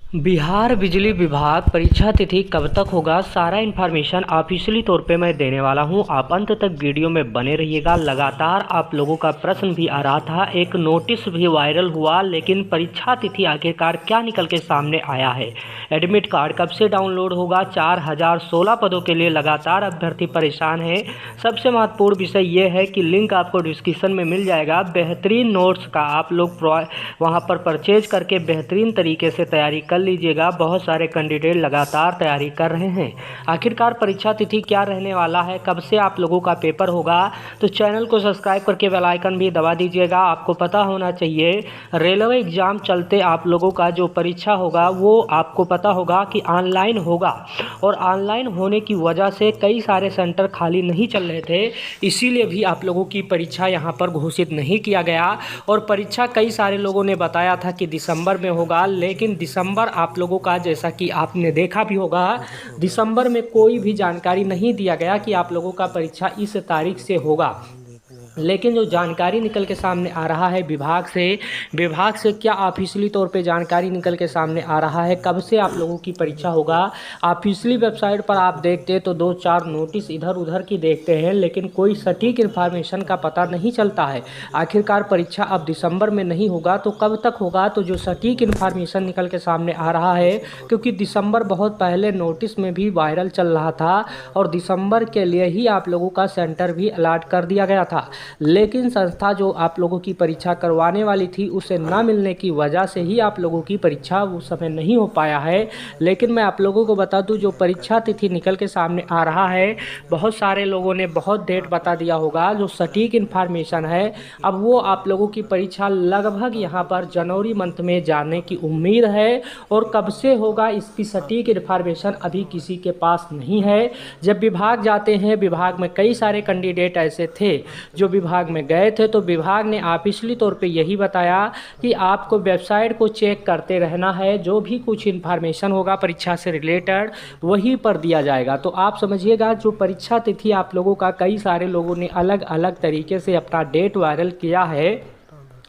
बिहार बिजली विभाग परीक्षा तिथि कब तक होगा, सारा इन्फॉर्मेशन ऑफिशियली तौर पे मैं देने वाला हूं। आप अंत तक वीडियो में बने रहिएगा। लगातार आप लोगों का प्रश्न भी आ रहा था, एक नोटिस भी वायरल हुआ, लेकिन परीक्षा तिथि आखिरकार क्या निकल के सामने आया है, एडमिट कार्ड कब से डाउनलोड होगा। 4016 पदों के लिए लगातार अभ्यर्थी परेशान है। सबसे महत्वपूर्ण विषय ये है कि लिंक आपको डिस्क्रिप्शन में मिल जाएगा। बेहतरीन नोट्स का आप लोग वहाँ पर परचेज करके बेहतरीन तरीके से तैयारी कर लीजिएगा। बहुत सारे कैंडिडेट लगातार तैयारी कर रहे हैं। आखिरकार परीक्षा तिथि क्या रहने वाला है, कब से आप लोगों का पेपर होगा, तो चैनल को सब्सक्राइब करके बेल आइकन भी दबा दीजिएगा। आपको पता होना चाहिए रेलवे एग्ज़ाम चलते आप लोगों का जो परीक्षा होगा वो आपको पता होगा कि ऑनलाइन होगा, और ऑनलाइन होने की वजह से कई सारे सेंटर खाली नहीं चल रहे थे, इसीलिए भी आप लोगों की परीक्षा यहाँ पर घोषित नहीं किया गया। और परीक्षा कई सारे लोगों ने बताया था कि दिसंबर में होगा, लेकिन दिसंबर आप लोगों का, जैसा कि आपने देखा भी होगा, दिसंबर में कोई भी जानकारी नहीं दिया गया कि आप लोगों का परीक्षा इस तारीख से होगा। लेकिन जो जानकारी निकल के सामने आ रहा है विभाग से क्या ऑफिशियली तौर पे जानकारी निकल के सामने आ रहा है, कब से आप लोगों की परीक्षा होगा। ऑफिशियली वेबसाइट पर आप देखते हैं तो 2-4 नोटिस इधर उधर की देखते हैं, लेकिन कोई सटीक इन्फॉर्मेशन का पता नहीं चलता है। आखिरकार परीक्षा अब दिसंबर में नहीं होगा तो कब तक होगा, तो जो सटीक इन्फॉर्मेशन निकल के सामने आ रहा है, क्योंकि दिसंबर बहुत पहले नोटिस में भी वायरल चल रहा था और दिसंबर के लिए ही आप लोगों का सेंटर भी अलॉट कर दिया गया था, लेकिन संस्था जो आप लोगों की परीक्षा करवाने वाली थी उसे ना मिलने की वजह से ही आप लोगों की परीक्षा उस समय नहीं हो पाया है। लेकिन मैं आप लोगों को बता दूं, जो परीक्षा तिथि निकल के सामने आ रहा है, बहुत सारे लोगों ने बहुत डेट बता दिया होगा। जो सटीक इन्फॉर्मेशन है, अब वो आप लोगों की परीक्षा लगभग यहाँ पर जनवरी मंथ में जाने की उम्मीद है, और कब से होगा इसकी सटीक इन्फॉर्मेशन अभी किसी के पास नहीं है। जब विभाग जाते हैं, विभाग में कई सारे कैंडिडेट ऐसे थे जो विभाग में गए थे, तो विभाग ने ऑफिशियली तौर पे यही बताया कि आपको वेबसाइट को चेक करते रहना है, जो भी कुछ इन्फॉर्मेशन होगा परीक्षा से रिलेटेड वहीं पर दिया जाएगा। तो आप समझिएगा, जो परीक्षा तिथि आप लोगों का कई सारे लोगों ने अलग अलग तरीके से अपना डेट वायरल किया है,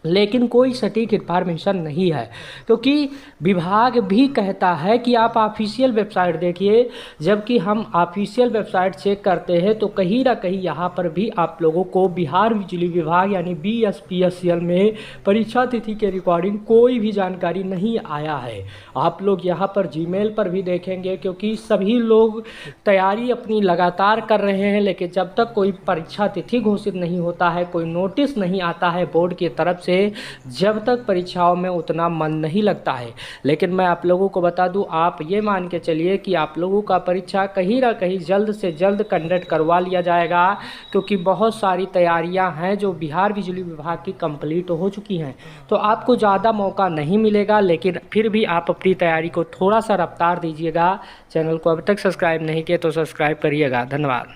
लेकिन कोई सटीक इन्फॉर्मेशन नहीं है, क्योंकि विभाग भी कहता है कि आप ऑफिशियल वेबसाइट देखिए। जबकि हम ऑफिशियल वेबसाइट चेक करते हैं तो कहीं ना कहीं यहाँ पर भी आप लोगों को बिहार बिजली विभाग यानी BSPSCL में परीक्षा तिथि के रिकॉर्डिंग कोई भी जानकारी नहीं आया है। आप लोग यहाँ पर जीमेल पर भी देखेंगे, क्योंकि सभी लोग तैयारी अपनी लगातार कर रहे हैं, लेकिन जब तक कोई परीक्षा तिथि घोषित नहीं होता है, कोई नोटिस नहीं आता है बोर्ड की तरफ से, जब तक परीक्षाओं में उतना मन नहीं लगता है। लेकिन मैं आप लोगों को बता दूं, आप ये मान के चलिए कि आप लोगों का परीक्षा कहीं ना कहीं जल्द से जल्द कंडक्ट करवा लिया जाएगा, क्योंकि बहुत सारी तैयारियां हैं जो बिहार बिजली विभाग की कंप्लीट हो चुकी हैं। तो आपको ज़्यादा मौका नहीं मिलेगा, लेकिन फिर भी आप अपनी तैयारी को थोड़ा सा रफ्तार दीजिएगा। चैनल को अभी तक सब्सक्राइब नहीं किए तो सब्सक्राइब करिएगा। धन्यवाद।